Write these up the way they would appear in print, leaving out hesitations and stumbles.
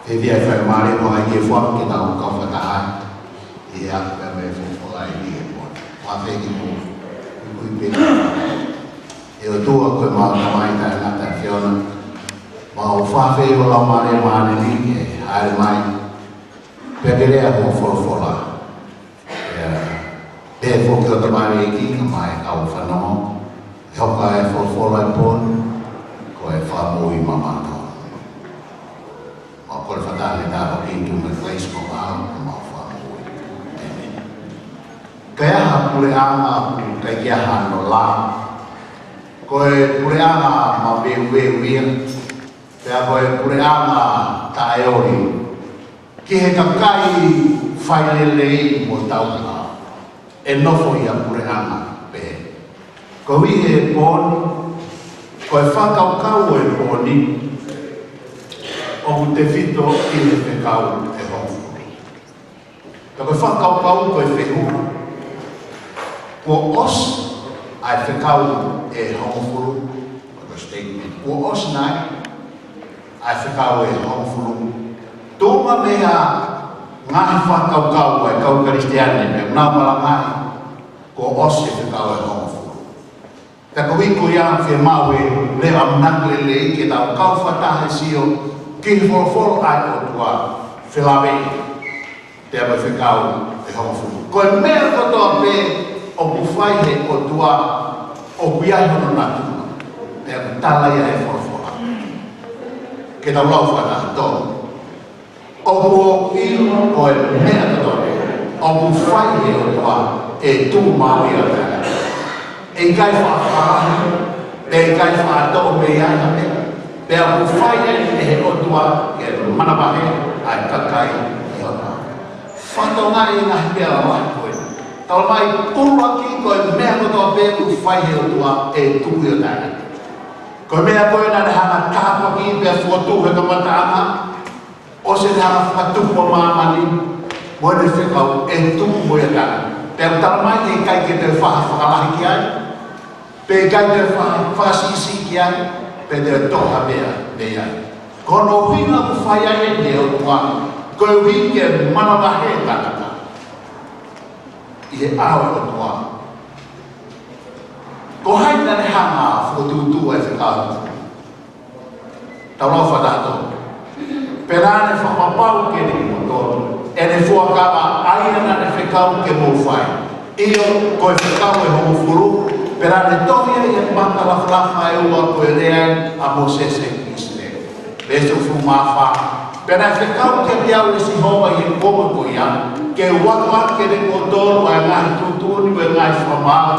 He via whai maare mo ai e whak ki tau kau whatahai. I a me whai ni e mo. Whawhi ki mo. Kui pena. E o tua koe maa kamai tai ngata whiona. Ma o whawhi o lau maare ni e haere mai. Peperea ho wholofola. E whoki o tamare e ki ka mai au whanongo. E hoka e wholofola e pon. Ko e whamui mamata. Ma kore whatale tāra pintu me Facebook au ma whamui. Amen. Kai aha pure anga kai kia hano la. Koe pure anga ma wea. Pea koe pure anga ta eori. Ki he kakai whailelei mo tauta. E nofo ia pure anga pe. Ko he pon. Koe whakaukau e poni. O te fito i le whekau e hongfuru. Ka koe whakaukau koe whehu. Kua os ai whekau e hongfuru. Koe statement. Kua os nai ai whekau e hongfuru. Tōma mea ngahi whakaukau e kau karistiane me ngā malangai. Kua os e whekau e hongfuru. Ka koe ko ia whe mawe le amnakle le ke tau kau whatahe sio. Ki wholofolo ai o tua whilawe te awa whekau e hongfuru. Koe mea kotoa pe o kuwhai he o tua o kuiai hono natuma. Te awa talaia e wholofola. Ke tau lau whatahe tō. O kuo ilo koe mea kotoa pe o kuwhai he o tua e tū maui a tēnā. E kai whakaha, e kai whātō mea hame. Pea ku whai e he otua ke manawahe ai kakai i hona. Whatonga i ngā hea mai koe. Tau mai pūra ki koe mea kotoa pē ku whai he otua e tūi o tāna. Koe mea koe nane hanga kāpa ki pēr fuatu he kamataanga. O se te hanga whatupo māmani. Moe ne whekau e tūi moe tāna. Pea tala mai te kai ke te whakalahi ki ai. Pē kai te whakasisi ki ai. Pede toha mea mea. Kono winga ku whaia e te o tua. Koe winge manawahe tātata. I he awe o tua. Ko haina ne hanga whotutu e whekau. Tau lau whatato. Perane whapapau ke ni motor. E ne whuakama aina ne whekau ke mō whai. Io koe whekau e homo furu. Perane tohia i e matala whlaha e ua koe rea a Mosese Kisle. Leso whumawha. Perane whekau ke te au isi hoa i e koma koia. Ke wakwa ke re kotoro ai ngahi tutuni me ngai whamau.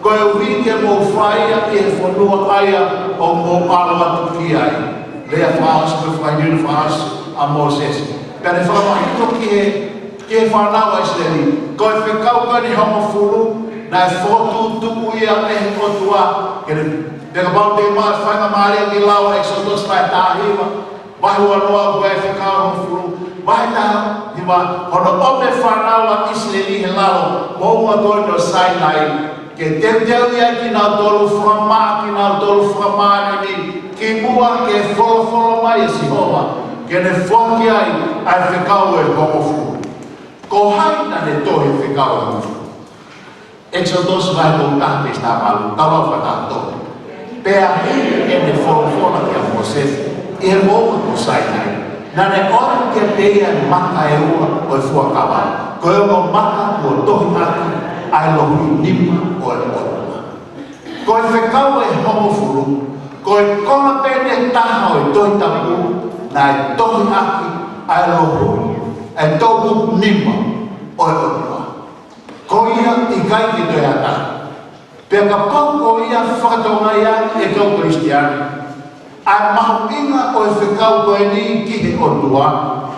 Koe uwike mō whaia ki e whanua aia o mō arawatu ki ai. Lea whaas me whainunu whaas a Mosese. Perane whamahito ki e whanau a Isleli. Koe whekau ka ni homo furu. Nai fotu tuku ia e kotua. Kere, teka pau te maa whainga maare ki lawa Exodus tai tāhiwa. Wahi wanoa kua e whekau hongfuru. Wahi taha, hiwa, hono ome whanau a Isleli he lalo. Moua koe no Sinai. Ke te teu ia ki nau tolu whamaa, ki nau tolu whamaa ni. Ki mua ke wholofolo mai e sihoa. Kene whoki ai, ai whekau e hongfuru. Ko haina ne tohi whekau e hongfuru. Exodus vai voltar a estar malu, tau whakato. Pea e ne wholofola ki a Moses, e moa ku Sinai. Nane ora ke teia maka e ua o e whuakawa. Ko e o maka o tohi atu, ai lohi nima o e oruma. Ko e whekau e homo furu, ko e kona pene taha o e tohi tapu, na e tohi aki, ai lohi, e tohu nima o e oruma. Ko ia i kai ki toi ata. Pea ka pau ko ia whakatonga ia e kau Kristiani. Ai mahu inga o e whekau koe ni ki he otua.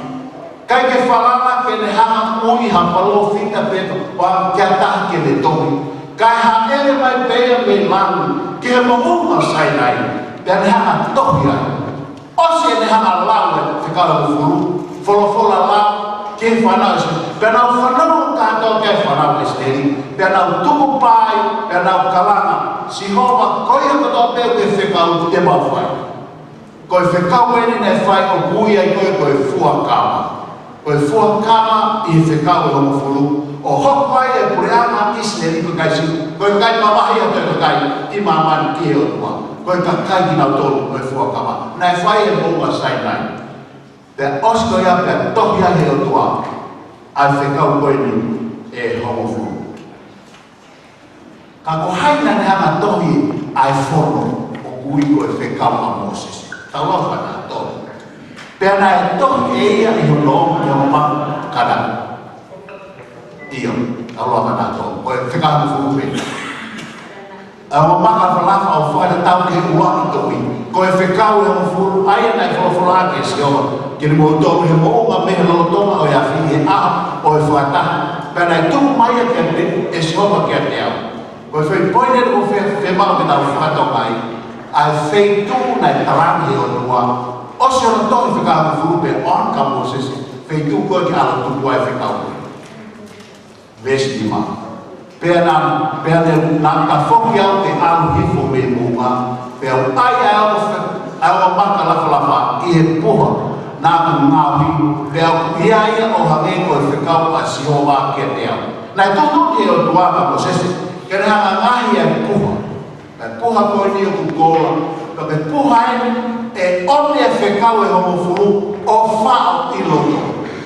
Kai ke whalala ke ne hanga ui ha palo fita peka wa kia taha ke le tohi. Kai ha ere mai pea me langu ki he mohunga Sinai. Pea ne hanga tohi ai. Osi e ne hanga lau e whekau e furu. Wholofola lau. Ke whanau si, pēnau whanau kātou ke whanau esteri, pēnau tuku pai, pēnau kalanga, si hoa koia kato pēu ke whekau te mawhai. Koe whekau eni nei whai o kuia i koe fuakama. Koe fuakama i whekau e homo furu. O hokwai e pureama isne i koe kaisi. Koe kai mamahi a koe kai i mamani ki o tua. Koe ka kai ki nau tolu koe fuakama. Nei whai e mouma sai nai. Te osko ia pia tohi ahe o tua. Ai whekau koe ni e homo furu. Ka ko haina ne hanga tohi ai whono o kui koe whekau a Moses. Tau lau whana tohi. Pea nai tohi e ia i hono i hono maka kada. Iyo, tau lau whana tohi. Koe whekau a furu pena. Hono maka whalafa o whaida tau ke uaki tohi. Koe whekau e hono furu. Aia nai whalawhala ke si oma. Kiri mo tohi he moonga mehe lolotonga o ia fi e aha o e whaataha. Pea nai tuku maia ke ate e si oma ke ate au. Koe whai poine o whemau ke tau whakatonga ai. Ai whei tū nai tarangi o tua. Osi ona tohi whekau furupe on ka Moses. Whei tū koe ki ala tuku ai whekau. Vesi ni maa. Pea ne ka whoki au te alu hifo me munga. Pea ai au maka lafa i e puha. Nā ku ngāwi. Pea ku iaia o hange koe whekau a si hoa ke te au. Nai tūtu e o tua ka Moses. Kere hanga ngahi e puha. E puha koe ni o kukola. Ka puha e oni e whekau e homo furu o whao i loto.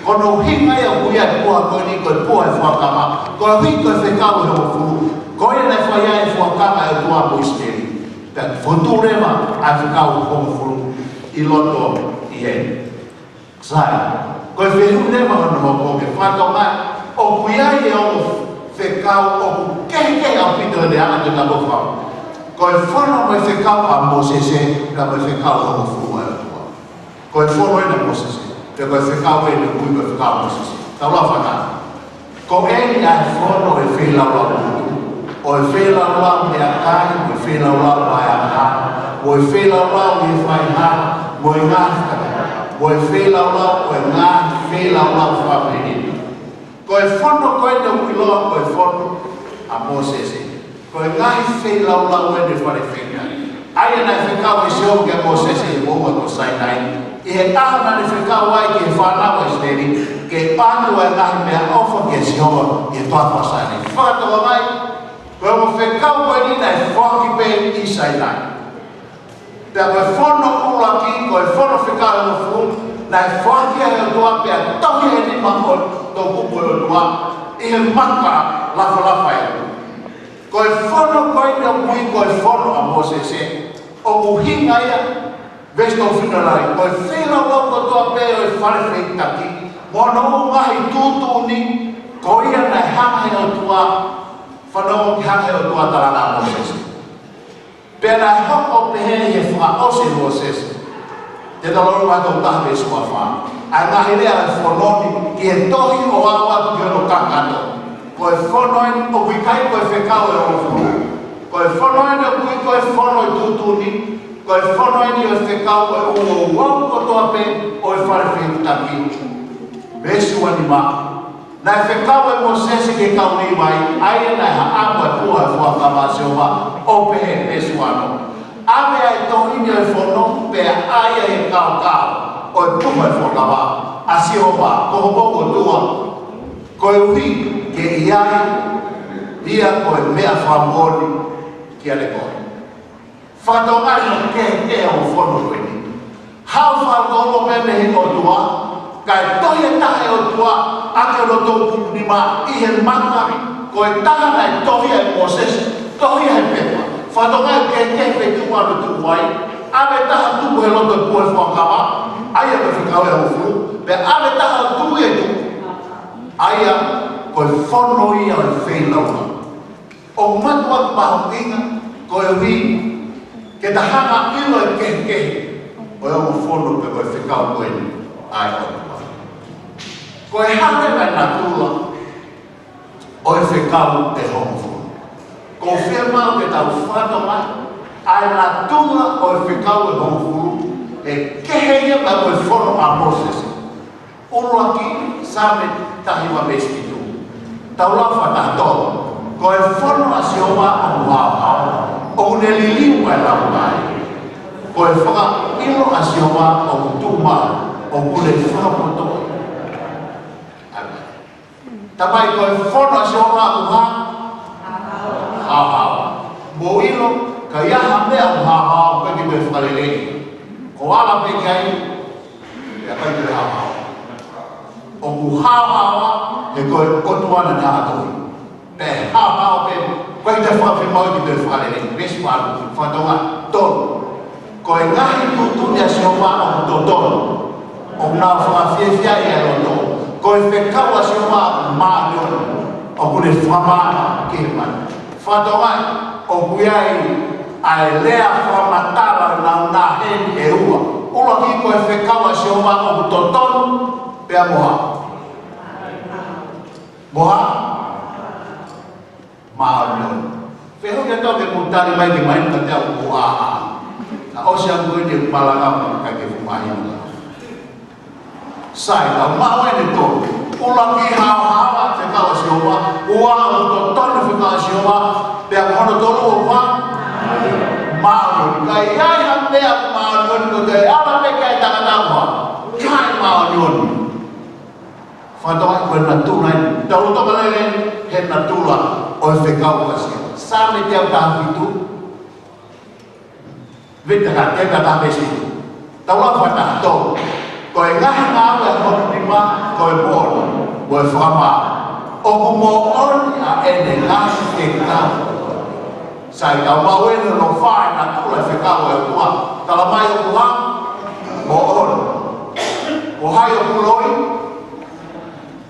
Kono hinga e o kuia e puha koe ni koe puha e whakama. Koe hi koe whekau e homo furu. Koe e nei whaia e whakama e tua moisteri. Pea whuturema a whekau e homo furu i loto i e. Sai. Koe whehu nema hono mo koe whakama o kuia e homo whekau o keke au pito e ana te nabo whau. Koe whono mai whekau a Mosese, ka mai whekau homo furu e tua. Koe whono e na Mosese, te koe whekau e na kui koe whekau Mosese. Tau la whakana. Ko e ni ai whono e whelau lau mutu. O e whelau lau me a kai, o e whelau lau mai a ha. O e whelau lau e whai ha, mo e ngā whakana. O e whelau lau, o e ngā whelau lau whapehini. Koe whono koe te ukiloa koe whono a Mosese. Koe ngai whei lau lau e ne whare whenga. Aia nai whekau e seo ke Mosese e moa ko Sainai. I he ahana ne whekau ai ke whanau e steri. Ke anu e ngahi mea ofa ke seo i toa Sainai. Whakatawa mai. Koe mo whekau koe ni nai whaki pe i Sainai. Pea koe whono ula ki, koe whono whekau e mo fu. Nai whaki e o toa pea tohi e ni mako tō kupu e o toa. I he maka lafa e. Koe whono koe ni o mui koe whono a Mosese. O muhinga ia, vesto whinarai. Koe whina wako toa pēo e whare wheitaki. Mono o ngahi tūtū ni, ko ia nai hanga o tua, whanau ki hanga o tua tarana a Mosese. Pēnā hoko peheni he wha ose Mosese. Te taloro mātou tahe sua wha. Ai ngahi rea e whanoni, ki e tohi o awa ki ono kakato. Koe whanoi o wikai koe whekau e o furu. Koe whanoi o kui koe whanoi tūtūni. Koe whanoi ni o whekau e o wau kotoa pe o e whare whetaki. Mesua ni ma. Nai whekau e Mosese ke kau ni mai, aia nai ha ama e pua e whakama seo ma, o pehe mesuano. Ame ai tohi ni o e whono, pea aia e kau kau, o e pua e whakama, a seo ma, koho moko tua. Koe uhi, ke iai, ia koe mea whamoni ki ale koe. Whatongai no ke o whono koe ni. Hau whangono me mehi o tua, kai tohi e tahe o tua, ake no tō ni ma i he maka, koe taha nai tohi e Mosese, tohi e pepa. Whatongai ke whai tuanu tu mai, ame taha tuku he loto pua e whakama, aia me whikau e hofuru, pe ame taha tuku e tuku. Aia, koe whono ia o whenau. O matua pahuinga, koe hui, ke tahanga ilo e kehe, o e o whono pe koe whikau koe ni, ai o tua. Koe hane mai nā tūla, o e whekau e hongu. Ko whiamau ke tau whata mai, ai nā tūla o e whekau e hongu, e kehe ia mai koe whono a Mosese. Uruaki, same tahiwa meskitu. Tau lau whakatoa, ko e whono a sioma o wāhau, o ne liliu mai lau mai. koe whaka ilo asioa o tūma o kule whakapoto. Tapai koe whono asioa uha hao. Mo ilo ka iaha mea hao koe ki koe whakalelei. Ko ala pe kai e kai koe hao. O ku hao he koe kotuana na atoi. Pe hao pe koe te whakawhimau ki koe whakalelei. Pesi whalu whatonga tonu. Koe ngahi tutunia sioa o totono. O nga whakawhiawhia e aroto. Koe whekaua sioa maanyono. O kune whamana ke mana. Whatongai o kuiai ai lea whamatala na heni e ua. Ula ki koe whekaua sioa o totono pea moha. Moha? Maanyono. Whehokia tau ke mutari mai ke mainu ka te au kuaha. O siya ko ni malanga ka ke fumahin. Sai ka mawe ni to. Ula ki hawa te ka o siwa. Ua o to tonu fe ka siwa. Pe a kono tolu o pa. Mawe ka ia ia pe a mawe ko te ala pe ka ta ka wa. Kai mawe ni. Fatoa ko na tu nai. Tau to balele he na tula o fe ka o siwa. Sa me te ta fitu. Vita ka te ka ta besi. Taula fa ta to. Ko e ngaha ngawe ko ni ma ko e bon. Ko e fama. O ko mo on a ene ngas ke ka. Sai ta ma we no fa na tula fe ka o e tua. Tala mai o tua. Mo on. O hai o kuloi.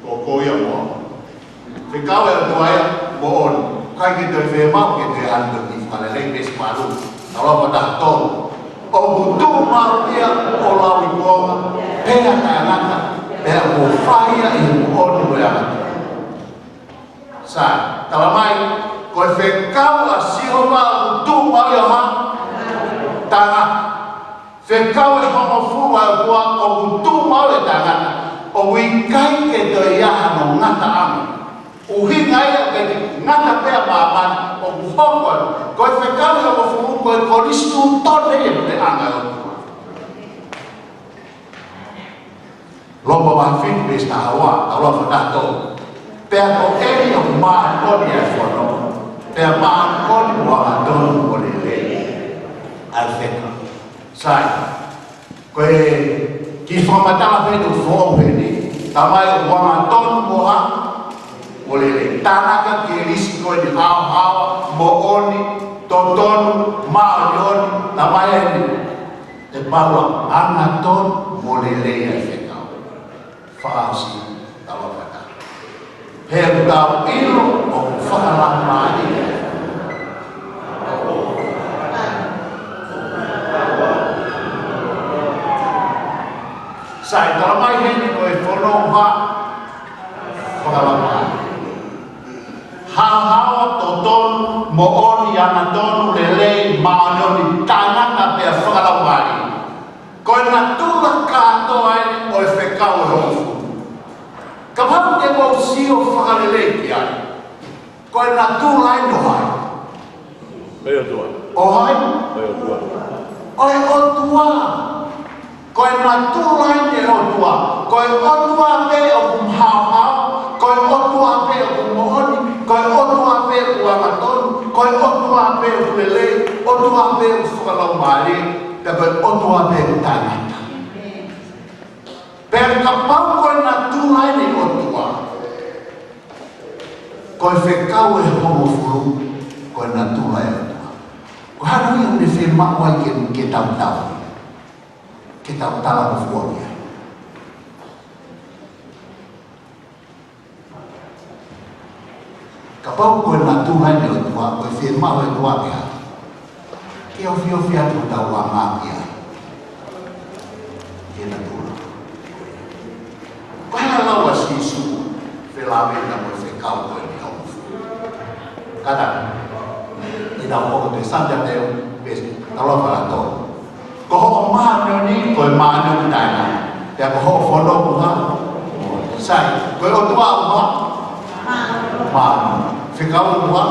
O ko ia mo. Fe ka o e tua mo on. Kai ki te fe ma ke te ando ni fa le besi malu. Kalau pada tol, o butuh maria o lawi kuoma, pea kainaka, pea o faya i o nueama. Sa, talamai, koe whekau a sihoa butuh maria ha, tanga, whekau e hongo fua e kua o butuh maria tanga, o wikai ke te iaha no ngata ama. Uhi ngaya ke ngata pea maaman o buhokon, koe whekau e o fuu koe koristu tone e te anga o tua. Lopa wahawhiti pesta hawa, taulo whakato. Pea ko eri o maan koni e whono, pea maan koni wa atonu o le le. Al wheka. Sai, koe ki whamatala whetu whoheni, tamai o wanga tonu moha, oleh tanaka kirisi ko di hawa mo oni toton maon tamayani te pawa anaton molele ya fekau fasi tawaka herda ilo o fala mani sai talamai heni ko e fono ha fala mani hawa toton mo oni anaton lele maoni tanaka pe whakalawari. Koe na tula kato ai o e whekau e hofu. Ka pau te mau sio whakalele ki ai. Koe na tula ai no hai. Hei o tua. O hai? Hei o tua. Koe o tua. Koe na tula ai te o tua. Koe o tua pe o kumhau hau. Koe o tua pe o kumohoni. Koe o tua pe o kuamaton. Koe o tua pe o kulele. O tua pe o whakalaumari. Te koe o tua pe o tangata. Per kapau koe na tula ai o tua. Koe whekau e homo furu. Koe na tula e o tua. Ko hanui o ne whemau ai ke tau-tau. Ke tau-tala o fuonia. Kapau koe na Tuhan o tua, koe whemau e tua kia. Ke o whio tu tau a mākia. Ke na tua. Koe na laua sisu, whelawe na koe whekau koe ni hau. Kata, i nau hoko te sanja teo, talo whalato. Ko hoko mānio ni, koe mānio ni taina. Te ko hoko whono kuha. Sai, koe o tua uha. Mānio. Whekau uha.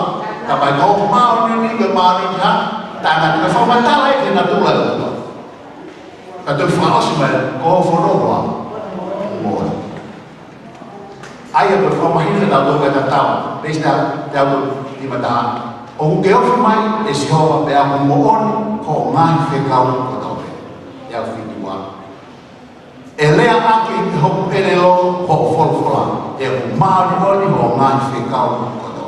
Tapai ko hoko mānio ni, koe mānio ni ha. Tanga, te whamatala e te na tula uha. tu fala semua kau follow mo ai ko fa mai na do ka tao pesta tao di mata o ke o mai e si ho pe a mo on ko ngai fe ka ko to ya fi dua ele a ki ho ele lo ho fola e ma ni ho ngai fe ka ko to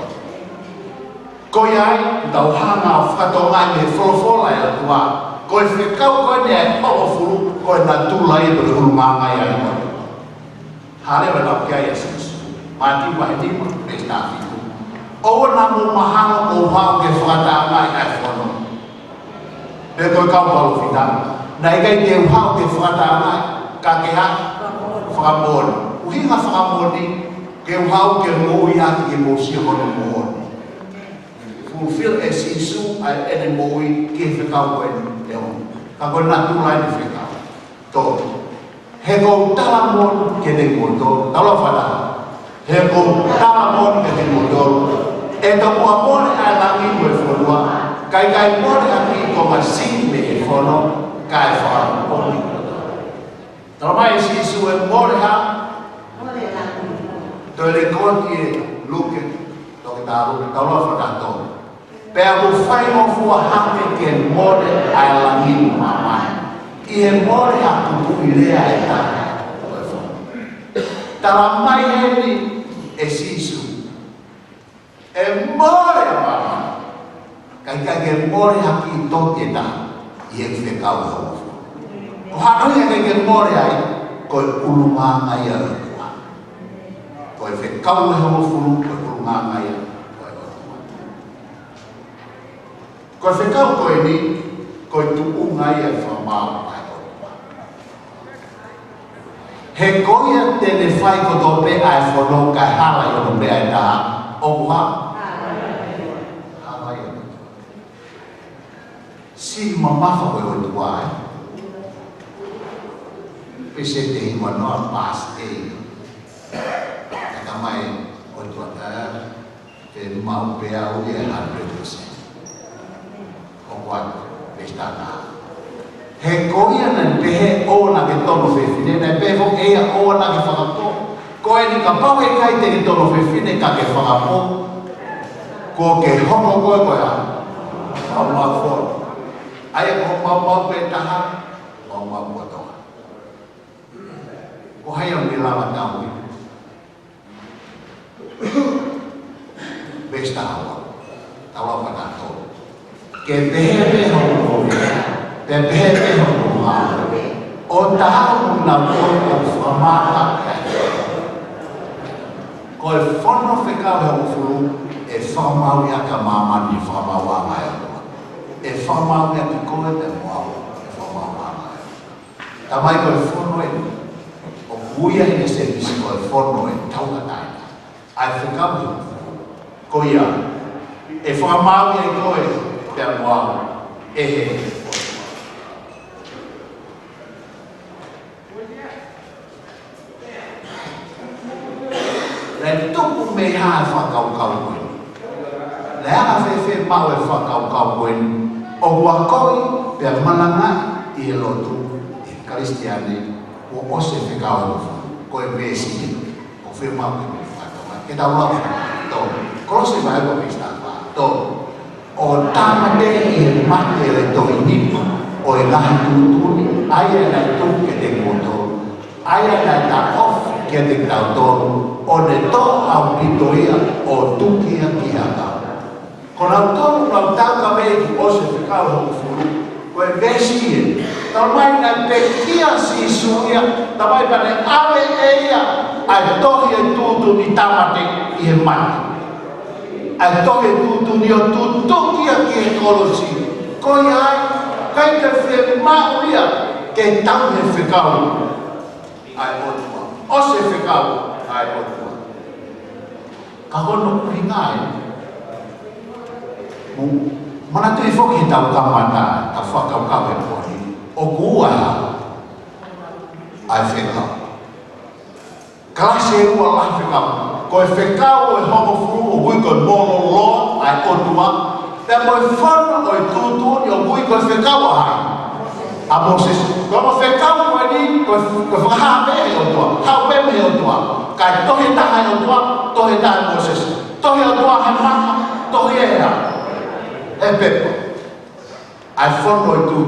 ko ya tau hanga fa to ngai me fola ya tua ko fe ka ko ne ho fu ko na tu lai do ru ma ngai ya hale ba la kia ya mati wa hedi pesta fitu o na mo mahanga o ha ke fata mai ai fono de ko ka ba fita dai kai te ha ke fata mai ka ke ha famon uhi ha famon ni ke ha ke mo ya ke mo si ho no mo fulfill as isu ai ene mo ke fe ka ko e ka ko na tu lai fe ka to he ko talamon ke de mo to talo fata he ko talamon ke de mo to e to ko amor a la mi mo fonwa kai mo aki ko masin me fono kai fa ko ni to mai si su e mo ha to le ko ti luke to ta ru ta lo fa to pe a ko fai mo fu ha ke mo a la mi mama e more a tu ilea e ta taramai heni e sisu e more a mama kai ke more a ki to te ta i e fe ka o ko ha no e ke more ai ko uluma ngai a ko e fe ka o ho fulu ko uluma ngai ko fe ka ko ni ko tu ngai e fa ma he koia tene fai ko to pe ai fono ka hala yo pe ai ta o wa hala yo si mama fa ko to wa pe se te wa no pas e ka mai o to ta te mau pe au ye 100% o wa pe sta na he koia na pehe o na ke tono fefine na pehe fo ea o na ke whakapo ko e ni ka pau e kai te ke tono fefine ka ke whakapo ko ke homo koe koe a au ma fo ai ko mau pe taha mau ko toa ko hai o ni lava tau besta hawa tawa whakato ke pehe pehe homo te pehe ho ma o tahu na o famata ko e fono feka ho fulu e famau ya ka mama ni famau wa mai e famau ya ko te mo e famau wa mai ta mai ko e fono e o buia ni se bisi ko e fono e tau ka tai ai feka ko ia e famau ya ko e te mo e le tupu me ha whakau koe. Le ha fe mau e whakau koe. O wakoi pe malanga i lotu i Kristiane o ose whekau koe vesi o fe mau e whakau. Ke tau lau to. Kolose vai ko pista to. O tamate i mate le to i nipa o e lahi tutuni aia na tu ke te koto. Aia na ta off ke te tau toru o ne to au pitoia o tukia ki hata. Ko nau toru nau taka mei ki ose whekau ho furu, ko e vesi e, tau mai na te kia si suia, tau mai pane ale eia, ai tohi e tutu ni tamate i e mati. Ai tohi e tutu ni o tutukia ki e kolosi. Ko i ai, kai te whe mauria, ke tau he whekau. Ai otua, ose whekau, ai otua. Ka hono kuri ngai. Mana tu ifo ki tau kamata, ta whakau kawe pori. O kua ai whekau. Kalase e ua lai whekau. Ko e whekau e homo furu o wiko mono loa ai otua. Te mo e whana o e tutu ni o wiko e whekau ahai. a Moses ko fe ka ko ni ko fa ha be o to ha be me o to ka to he ta ha o to he ta Moses to he o to ha ma to he era e pe ai fono tu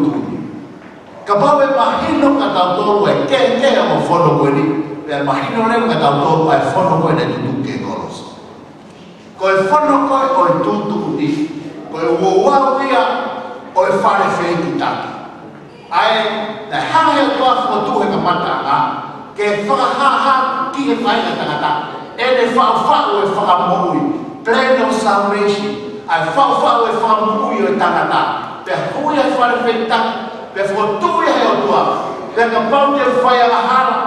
ka pa we mahino ka ta to we ke mo fono ko ni pe mahino le ka ta to ai fono ko ni tu ke kolos ko e fono ko tu ni ko e wo wa ia o e fare fe ki ta ai na ha he to fo tu he ka mata nga ke fa ha ki he fai ka ta e le fa o e fa mo ui plan of salvation ai fa o e fa mo ui o ta pe hui e fare fe ta pe fo tu he o tua pe ka pau te fai a hala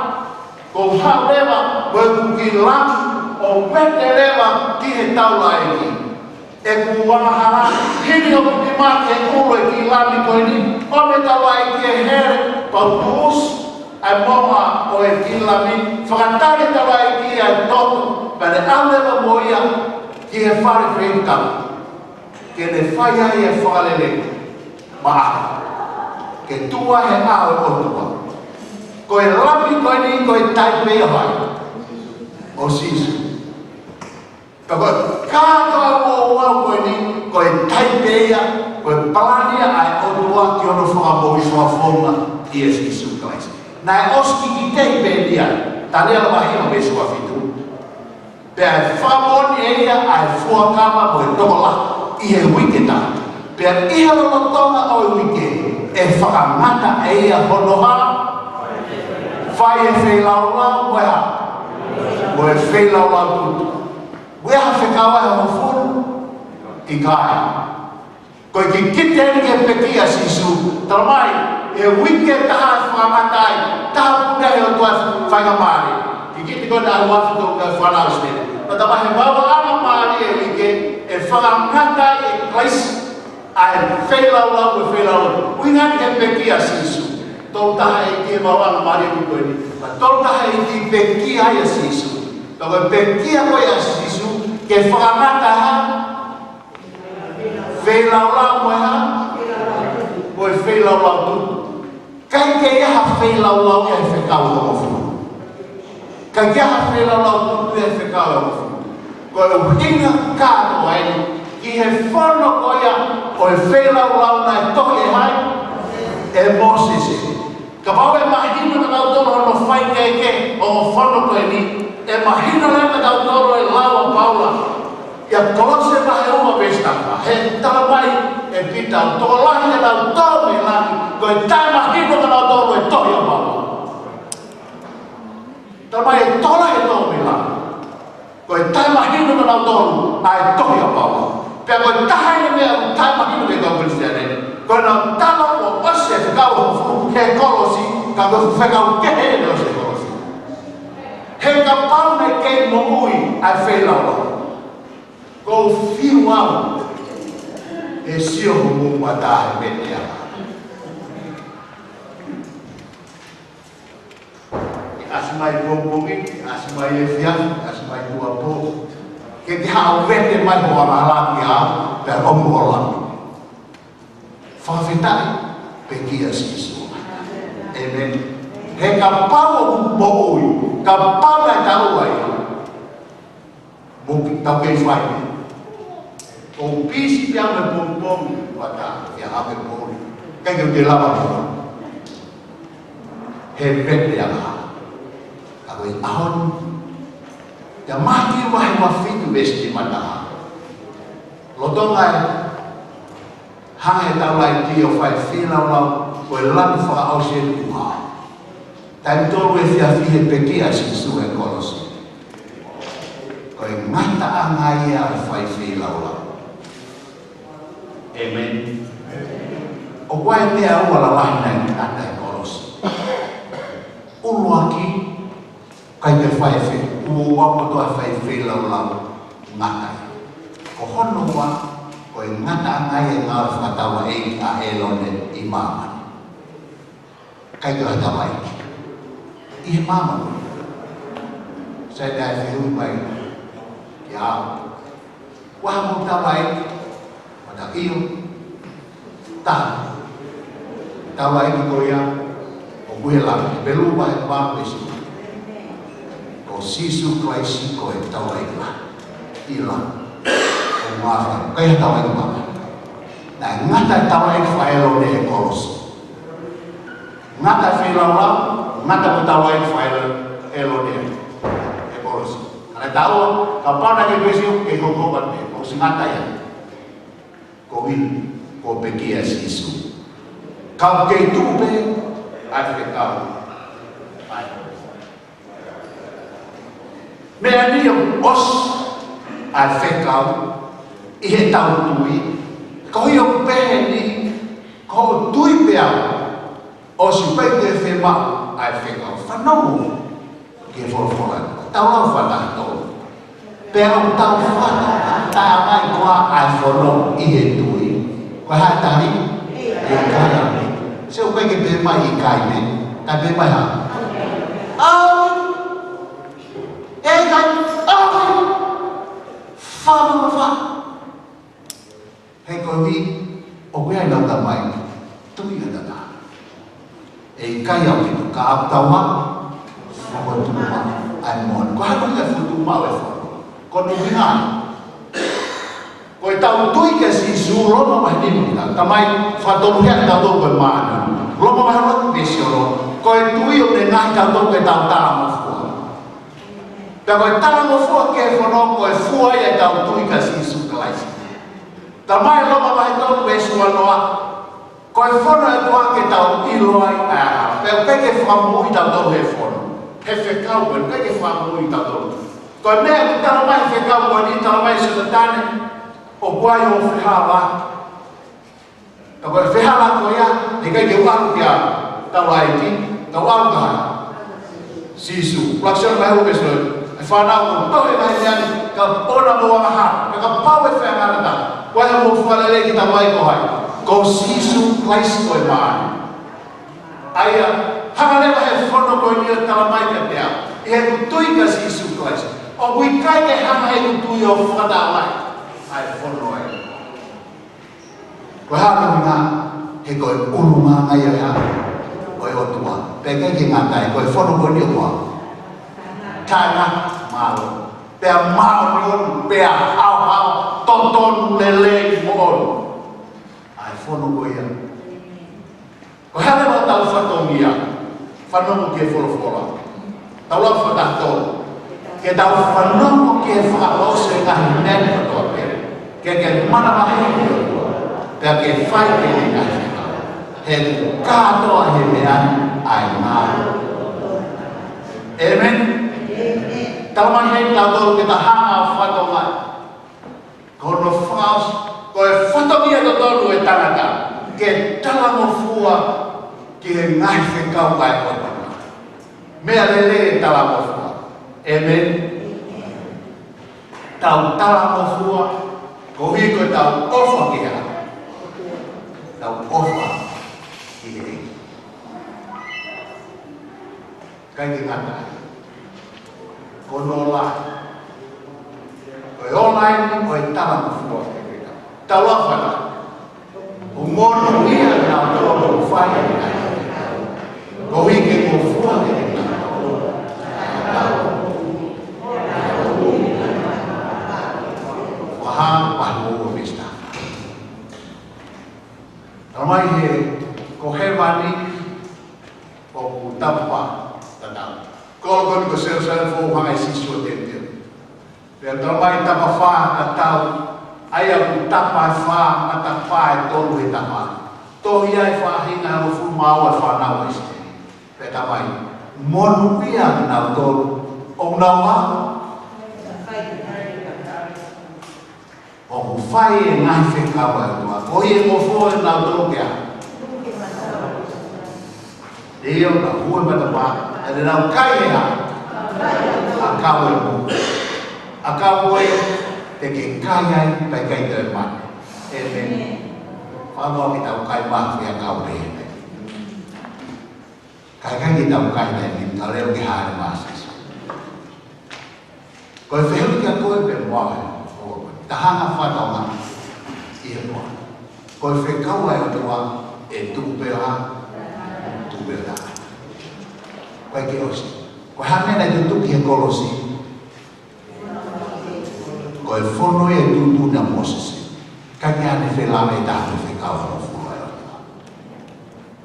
ko ha leva ko ki la o mete leva ki he tau lai ki e ku wana hala hini o ki ma ke ulo e ki lami ko ni o me tau lai ki e here pau tuus ai moa o e ki lami whakatare tau lai ki e toku pa le aleva moia ki he fare fe ta ke le fai ai e whalele ma ke tua he ao o tua ko e lapi ko ni ko e taipe a vai o sisu ka ka o ko ni ko e taipe a ko e palani ai o tua ki ono fo a bo so a forma e sisu Christ na oski ki taipe dia tale ala vai no beso a fitu pe famon e ia ai fu kama ko e tola i e wiketa pe ia lo tonga o wike e whakamata e ia honoha whai e whelaulau weha o e whelaulau tutu weha whekawa e ho furu i kai ko i ki kite ni e pekia sisu talamai e wike taha whakamata ai taha puka e o tua whakamari ki kite ko na wafu to ka whanau stene Mata he wawa ama maari e wike e whakamata e Christ ai whelaulau e whelaulau winga ni e pekia sisu tau taha e ki e wawa maari e wike ni tau taha e ki pekia e sisu tau e pekia ko e sisu ke whakamata ha whelaulau e ha ko e whelaulau tu kai ke ia whelaulau e whekau o fu kai ke ia whelaulau tu e whekau o fu ko e hinga kāto ai ki he whono ko ia o e whelaulau na e tohi e hai e Moses ka mau e mahino na kautoro no whai ke o whono ko e ni e mahino na kautoro e lawa Paula ia kolose ma he uma pestaka he talamai e pita tolahi e lau tau e lani ko e tai mahino na kautoro e tohi a Paula talamai e tolahi e tau e lani ko e tai mahino na kautoro a e tohi a Paula pia ko e taha e mea o tai mahino ke kau kristiane ko e na tala o ose whekau o he kolosi ka ko whekau ke he ne ose kolosi he ka pau me ke mo ui ai whelaulau ko fiu au e sio mo mata e metea asmai bombongi asmai e fian asmai tua po ke te hao vete mai ho ala ki a per omola fa vitai pe kia sisu amen he ka pau mo ui ka pau na tau ai mo tau ke fai o pisi pia me bombong wata ya ave mo ka ke te lava he vete ala Awe ahon ya maki wahi wafitu besti mata lotonga hange tau lai tio fai fina lau ko lan fa au se tuha tan tolu e fia fihe pekia sisu e kolosi ko ngata angai a fai fina lau amen o wai te au ala lahina ngata e kolosi ulu aki kai te whai whi, ua wako toa whai whi lau lau ngatai. Ko hono wa, ko e ngata ngai e ngā whakatawa e a elone i māmani. Kai te hatawa e. I he māmani. Sai te ai whihui mai, ki ao. Waha mo tawa e, mata iyo, taha. tawa e ko ia o kuela pelu ba e pa pesi ko sisu Christ ko e tawa e la ila o ma kai tawa e ma na ngata tawa e faelo de kolos ngata filaula ngata tawa e faelo elo de kolos ana tawa kapana ke pesi ke ko ko ba ko ngata ya ko win ko pekia sisu kau ke tupe ai kau ai me ani os ai kau e tau tui kau yo pe ni kau tui pe o si pe ke fe ma ai kau fa no ke for tau la fa ta to pe tau fa ta mai kwa ai for no e tui ko ha ta ni e kaya se o kai ke pe mai i kai ne ta pe mai ha au e kai au fa ma fa he ko vi o kai ai ta mai tu i ta ta e kai au ki ka ta wa fa ko tu ma ai mon ko ha ko le fu tu ma we fa ko no vi ha ko tau tui ke si su roma mai ni ta mai fa to he ta to ko ma roma mai ro ni si ro ko tui o ne ngai ta to ke ta ta mo fu ta ko ta mo fu ke fo no ko fu ai ta tui ke si su klai ta mai roma mai to pe su no ko fo no e to ke ta i lo ai a pe ke fa mo i ta to he fo he fe ka ko ke fa mo i ta to ko ne ta mai fe ka ko ni ta mai se ta ne o guai o fehala ta ko fehala ko ya ni kai ke wa ya ta lai ti ta wa ga sisu praksion mai o beso fa na o to e mai ya ka ora mo wa ha ka pa we fe ma ta wa mo fa le ki ta mai ko hai ko sisu Christ ko mai aya ha le wa he fono ko ni ta mai ka ya e tu i ka sisu Christ o wi kai ke ha mai tu yo fa ta mai ai fono ai ko ha na he ko uluma ngai ya ko o tua pe ke ki ngatai ko fono ko ni ko kana malo pe malo pe au tonton lele mo ai fono ko ya ko ha le ta foto mia fono mo ke fola ta la foto to ke ta fono mo ke fa o se ka nen to que mana mai que fai que el cato a gemean ai ma amen tama hai la do que ta ha fato mai con no fas ko fato mia do do e tanaka que tala mo fua que ngai fe ka vai ko me alele tala mo fua amen tala mo fua ko hi ko tau ofa kia tau ofa kia kai ki ngata ko no la ko online ko tala mo fu tau la fa o mono ia na to fa ko hi ke ko fu Ramai he ko hevani ko utapa tana ko ko ser fo mai si so tente pe ramai tapa fa atau aya utapa fa atapa to he tapa to ia fa hinga no fu mau fa na wis pe tamai monu pia na to o na wa o fai e ngai fe kawa tua ko ye mo fo na to ke e o na hu ma ta ba e na kai ha akawa te ke kai ai pe kai te ma e me fa no ki ta kai ma fe akawa e kai ki ta kai ne ta le ki ha ma ko fe ki ko pe mo tahanga whanonga i e moa. Ko e whekau ai o tua e tupe ha bela. Koe ke osi. Koe hame na tutuki he kolosi. Koe fono e tutu na Moses. Kaki ane whela e tātu whekawa no fua e rotua.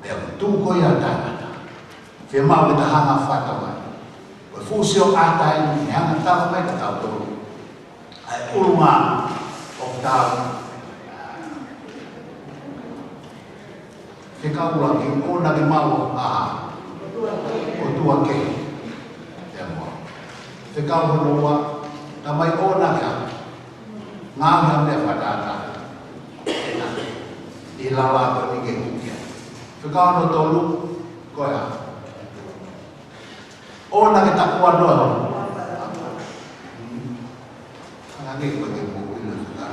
Lea tu koe a tāna. Whe mau me ta hanga whata mai. Koe fūsio ātai ni hanga tāwa mai ka tau tōru. Ai uruma o tāu. Whekaura ki ona ki mau aha. O tua ke. Te mua. Whekaura noa. Ta mai ona kia. Ngāhi am te whatata. I lawa ko ni ke kukia. Whekaura no tolu. Koe ha. Ona ki takua noa. Ngi ko te mo ina ta.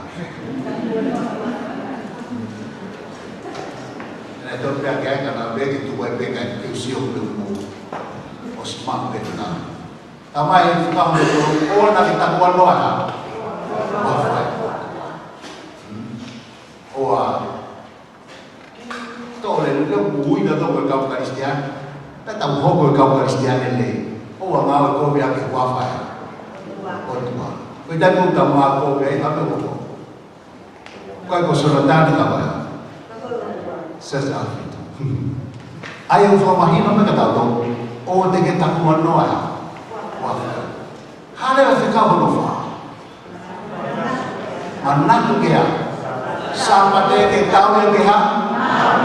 Na to pia ga na be ki tu wa be ga ki si o mo. O smart be na. Tamai ka mo to o na ki ta ko no ha. O a to le le bui na to ka Kristian. Ta ta ho ko ka Kristian le. O wa ma ko bia ki wa fa. O tu ma. Koe tai muta maa kōpe ai hame hoko. Koe ko soratani ka wai. Sesa awhito. Ai au whamahino me ka tau o te ke takua noa ya. Wawhita. Hale wa whikau no wha. Manatu ke ha. Sāpate ke tau e ke ha.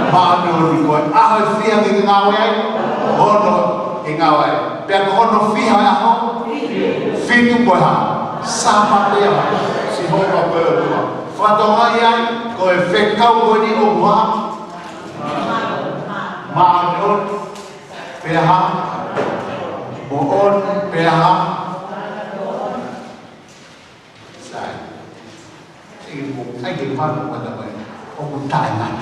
Maami o ni koe. Aho e whia ke ngāwe ai. Hono e ngāwe ai. Pea ko hono whiha e aho. Whitu koe ha. Sama dia si hoka koe o tua. Whatonga iai, koe whekau koe ni o mua. Maanon, peha, moon, peha. Sai. Ai ke whanu kata koe, o ku taengan.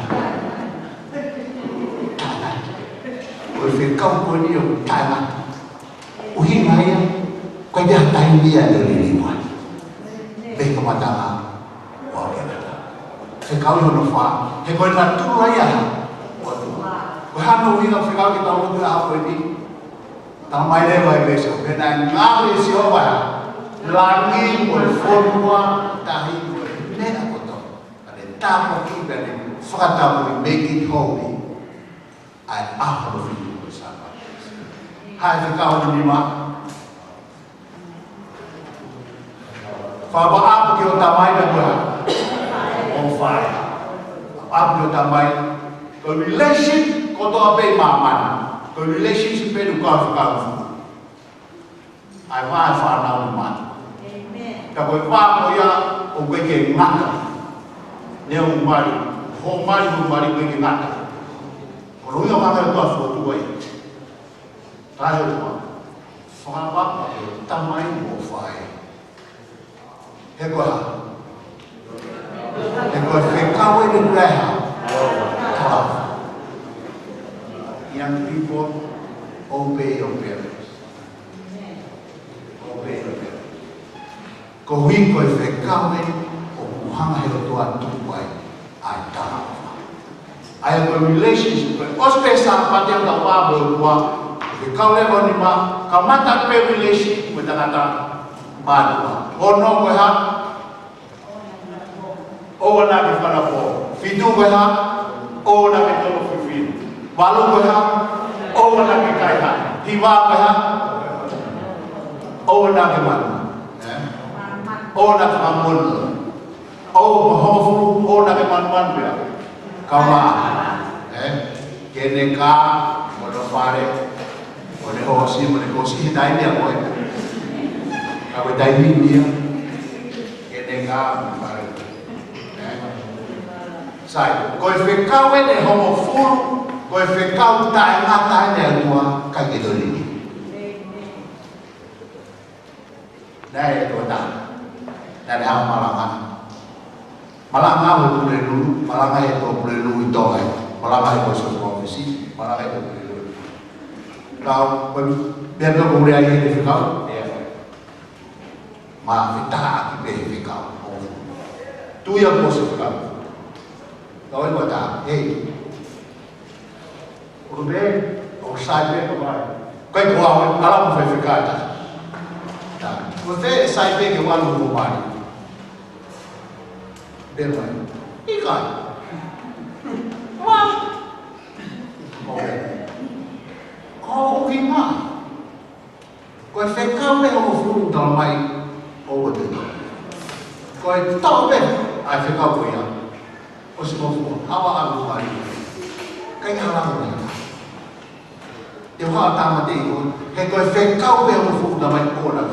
Taengan. Koe whekau koe ni o taengan. Uhinga ia, koe dia taengan dia dari lima. Be ka matanga wa kenata. Se kau no fa, he koe na tu ia. Ko hano winga whikau ki tau tu a koe ni. Ta mai le vai be so, be na ngā e si o wa. Langi koe fonua tahi koe ne a koto. Ane tapo ki bene, whakatapu i make it holy. Ai aho no whiku koe sāpa. Hai whikau ni ma. Faba apu ki o tamai na koe. On fire. Apu ki o tamai. Ko relation ko to ape mamana. Ko relationship pe du ka whakau. Ai whae whanau mana. Ka koe whāko ia o koe ke ngata. Nea umari. Ho mari ko mari koe ke ngata. Ko rui o ngata kua whotua i. Tahe o tua. Whakawapa ki o tamai o whae. He koe ha. He koe whekau e ni reha. Tough. Young people, obey your parents. Obey your parents. Ko hui koe whekau e o muhanga he o toa tupai ai taha. Ai koe relationship koe. Ospe sa pati o tau wābo o tua. Whekau le o ni ma. Ka mata pe relationship koe tangata. Mātua. Ono koe ha. O na ke whanako. Whitu koe ha. O na ke tono whiwhinu. Walu koe ha. O na ke kai ha. Hiwa koe ha. O na ke manu. O na ke mamunu. O mahofu. O na ke manu pia. Kawa. Kene ka. Mono whare. Mone hosi. Mone hosi. Hidai nia koe. Kawe daimi dia, kene ka mare. Sai, koe whekau e ne homo furu, koe whekau tae ngata e ne atua kai ke dori. Nai e tō tā, nai hao malanga. Malanga o pure nuru, malanga e tō pure nuru i tō ai, malanga e koe social office, malanga e tō pure nuru. Kau, koe, biar tō pure ai e whekau, ma fita ki pe whekau. Tu ia mo se whekau. Kau e kota, hei, uru be, o sai pe ko mai kai ko ala mo fe fikata ta ko fe sai pe ke wa lu mai de mai ikai wa ko ki ma ko fe ka me o fu ta mai o de ko ta be ai fe ka ko ya o se mo fu awa alu mai kai ala mo eu ha ta ma de ko he ko fe ka be o fu ta mai o la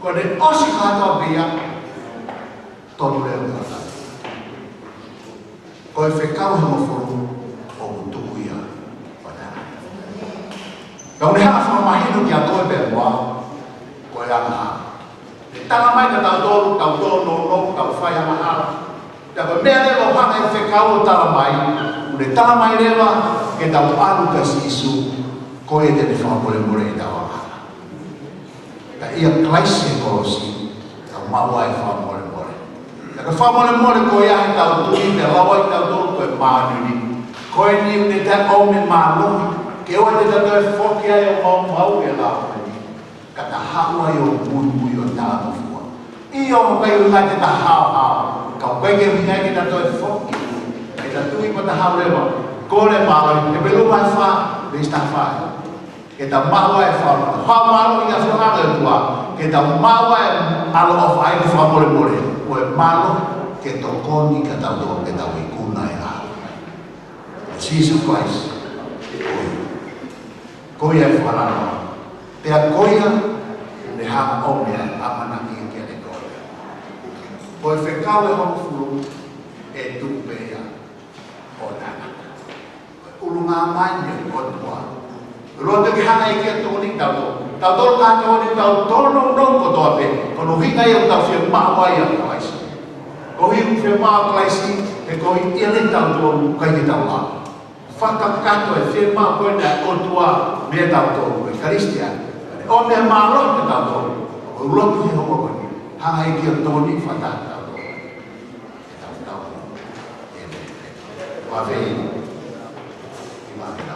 ko de o si ka ta be ya to le o ta ko fe ka o mo fu o tu ya pada dong ne ha fa ma hi no ya to be wa ko ya ha ta mai ka ta do no no ta fa ya ma ha ta ko me le lo ha e fe ka o ta mai le ta mai le wa ke ta alu ka sisu ko e te fa mo le ta wa ta ia klaise ko si ta ma wa e fa mo le ta ka fa mo le ko ya ta tu ni te la wa ta do ko ma ni ko e ni ta o me ma lo ke o te ta fo ki ai o ma o e la ka ta ha wa yo mu yo ta no fo i o mo kai la te ta ha ha ka ko ke mi ngai ke ta to fo ki e ta tu i pa ta ha le wa ko le ma lo e pe lo mai fa le sta fa ke ta ma wa e fa ha ma lo i a so ha le tua ke ta ma wa e alo of ai fa mo le o e ma lo ke to ko ni ka ta do ke ta wi ku na ya Jesus Christ ko ia fa la te a ko ia le ha o me a mana ki ke le ko ko e fe ka le ho fu e tu pe ya o na ulunga manya o tua lo te hana i ke to ni ta do ka to ni ta to no ko to pe ko no vinga ia ta fe ma wa ia ko ai ko hi fe ma ko ai si e ko i ele ta to ka i ta la fata ka to e fe ma ko na o tua me ta to ko cristian o me ma lo ta to o lo ki ho ko ni hana i ke to ni fata ta to ta ta wa ve i ma na